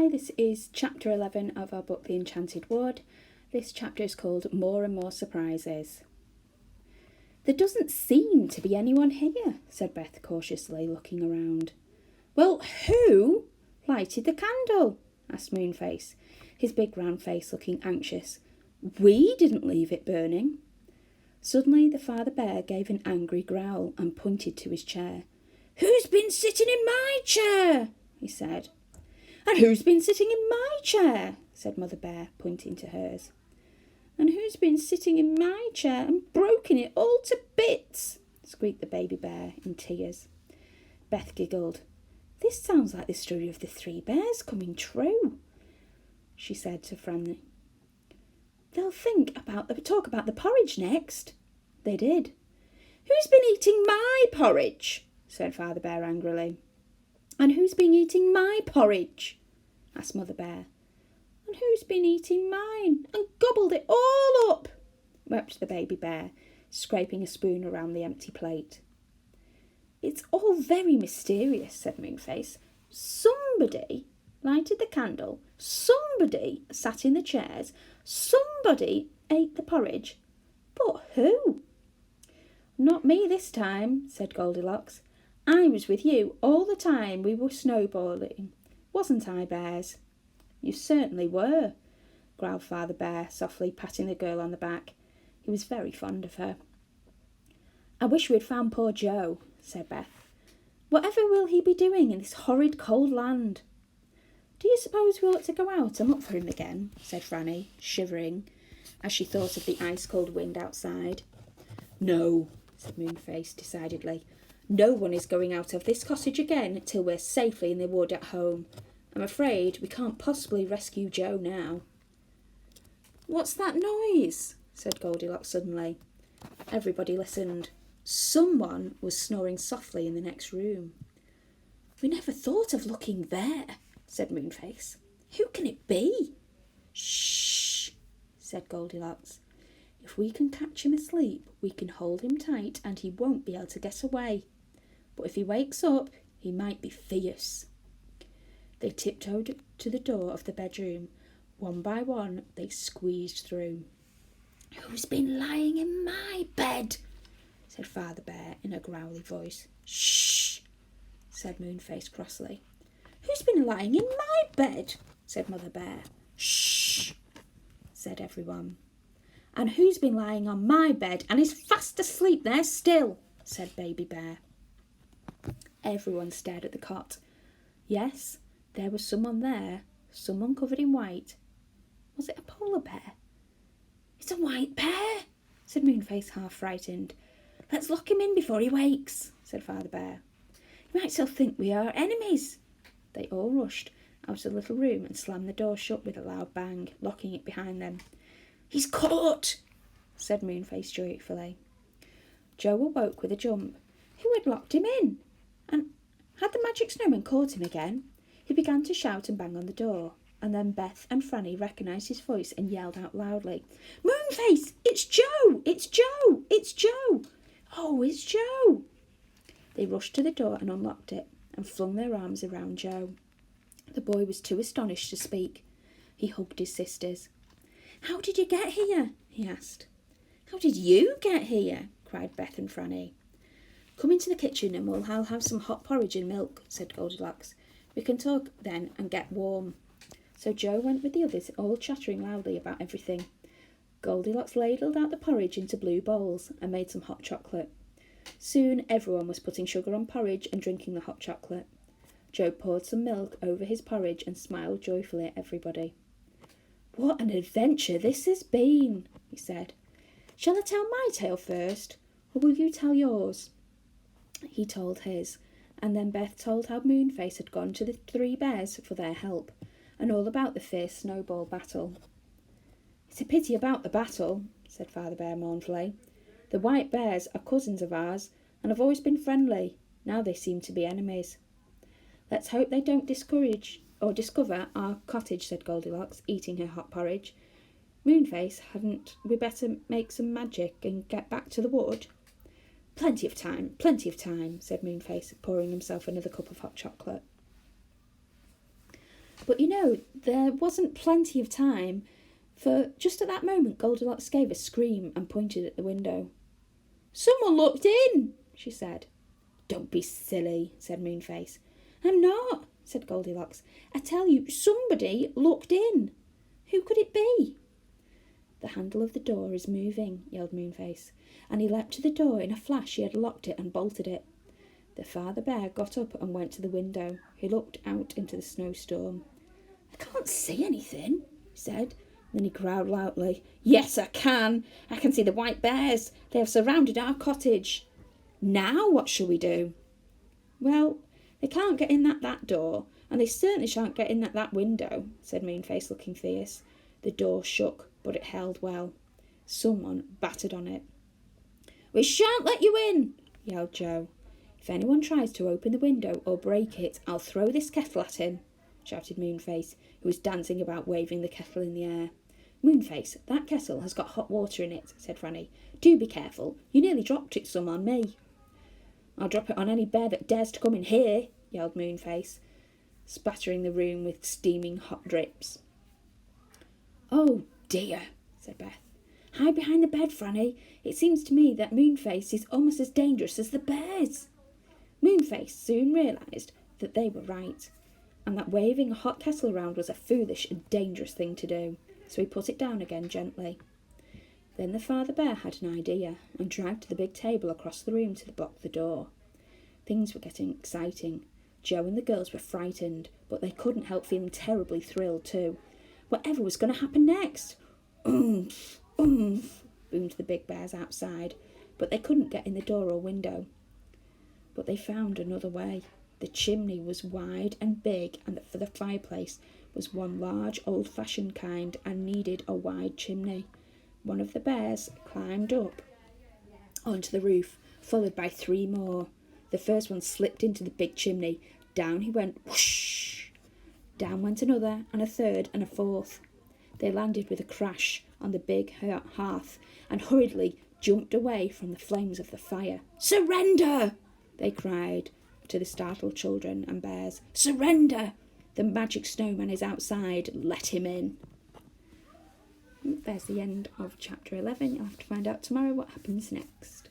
Hi, this is chapter 11 of our book The Enchanted Wood. This chapter is called More and More Surprises. There doesn't seem to be anyone here, said Beth cautiously, looking around. Well, who lighted the candle? Asked Moonface, his big round face looking anxious. We didn't leave it burning. Suddenly the father bear gave an angry growl and pointed to his chair. Who's been sitting in my chair? He said. And who's been sitting in my chair? Said Mother Bear, pointing to hers. And who's been sitting in my chair and broken it all to bits? Squeaked the baby bear in tears. Beth giggled. This sounds like the story of the 3 bears coming true, she said to Franny. They'll talk about the porridge next. They did. Who's been eating my porridge? Said Father Bear angrily. And who's been eating my porridge? Asked Mother Bear. And who's been eating mine and gobbled it all up? Wept the baby bear, scraping a spoon around the empty plate. It's all very mysterious, said Moonface. Somebody lighted the candle, somebody sat in the chairs, somebody ate the porridge. But who? Not me this time, said Goldilocks. I was with you all the time we were snowballing. Wasn't I, Bears? You certainly were, growled Father Bear, softly patting the girl on the back. He was very fond of her. I wish we'd found poor Joe, said Beth. Whatever will he be doing in this horrid cold land? Do you suppose we ought to go out and look for him again? Said Franny, shivering, as she thought of the ice-cold wind outside. No, said Moonface decidedly. No one is going out of this cottage again till we're safely in the wood at home. I'm afraid we can't possibly rescue Joe now. What's that noise? Said Goldilocks suddenly. Everybody listened. Someone was snoring softly in the next room. We never thought of looking there, said Moonface. Who can it be? Shh, said Goldilocks. If we can catch him asleep, we can hold him tight and he won't be able to get away. But if he wakes up, he might be fierce. They tiptoed to the door of the bedroom. One by one, they squeezed through. Who's been lying in my bed? Said Father Bear in a growly voice. Shh, said Moonface crossly. Who's been lying in my bed? Said Mother Bear. Shh, said everyone. And who's been lying on my bed and is fast asleep there still? Said Baby Bear. Everyone stared at the cot. Yes, there was someone there, someone covered in white. Was it a polar bear? It's a white bear, said Moonface, half frightened. Let's lock him in before he wakes, said Father Bear. He might still think we are enemies. They all rushed out of the little room and slammed the door shut with a loud bang, locking it behind them. He's caught, said Moonface joyfully. Joe awoke with a jump. Who had locked him in? And had the magic snowman caught him again? He began to shout and bang on the door, and then Beth and Franny recognised his voice and yelled out loudly, Moonface! It's Joe! It's Joe! It's Joe! Oh, it's Joe! They rushed to the door and unlocked it, and flung their arms around Joe. The boy was too astonished to speak. He hugged his sisters. How did you get here? He asked. How did you get here? Cried Beth and Franny. Come into the kitchen and I'll have some hot porridge and milk, said Goldilocks. We can talk then and get warm. So Joe went with the others, all chattering loudly about everything. Goldilocks ladled out the porridge into blue bowls and made some hot chocolate. Soon everyone was putting sugar on porridge and drinking the hot chocolate. Joe poured some milk over his porridge and smiled joyfully at everybody. What an adventure this has been, he said. Shall I tell my tale first, or will you tell yours? He told his, and then Beth told how Moonface had gone to the 3 bears for their help, and all about the fierce snowball battle. It's a pity about the battle, said Father Bear mournfully. The white bears are cousins of ours, and have always been friendly. Now they seem to be enemies. Let's hope they don't discover our cottage, said Goldilocks, eating her hot porridge. Moonface, hadn't we better make some magic and get back to the wood? Plenty of time, said Moonface, pouring himself another cup of hot chocolate. But you know, there wasn't plenty of time, for just at that moment Goldilocks gave a scream and pointed at the window. "Someone looked in," she said. "Don't be silly," said Moonface. "I'm not," said Goldilocks. "I tell you, somebody looked in. Who could it be?" "The handle of the door is moving," yelled Moonface, and he leapt to the door. In a flash he had locked it and bolted it. The Father Bear got up and went to the window. He looked out into the snowstorm. "I can't see anything," he said. Then he growled loudly, "Yes, I can. I can see the white bears. They have surrounded our cottage. Now what shall we do?" "Well, they can't get in at that door, and they certainly shan't get in at that window," said Moonface, looking fierce. The door shook, but it held well. Someone battered on it. "We shan't let you in," yelled Joe. "If anyone tries to open the window or break it, I'll throw this kettle at him," shouted Moonface, who was dancing about waving the kettle in the air. "Moonface, that kettle has got hot water in it," said Franny. "Do be careful. You nearly dropped it some on me." "I'll drop it on any bear that dares to come in here," yelled Moonface, spattering the room with steaming hot drips. "Oh dear," said Beth. "Hide behind the bed, Franny. It seems to me that Moonface is almost as dangerous as the bears." Moonface soon realised that they were right, and that waving a hot kettle around was a foolish and dangerous thing to do, so he put it down again gently. Then the Father Bear had an idea and dragged the big table across the room to block the door. Things were getting exciting. Joe and the girls were frightened, but they couldn't help feeling terribly thrilled too. Whatever was going to happen next? "Oomph, oomph," boomed the big bears outside, but they couldn't get in the door or window. But they found another way. The chimney was wide and big, and for the fireplace was one large old-fashioned kind and needed a wide chimney. One of the bears climbed up onto the roof, followed by 3 more. The first one slipped into the big chimney. Down he went, whoosh! Down went another, and a third, and a fourth. They landed with a crash on the big hearth and hurriedly jumped away from the flames of the fire. "Surrender!" they cried to the startled children and bears. "Surrender! The magic snowman is outside. Let him in." There's the end of chapter 11. You'll have to find out tomorrow what happens next.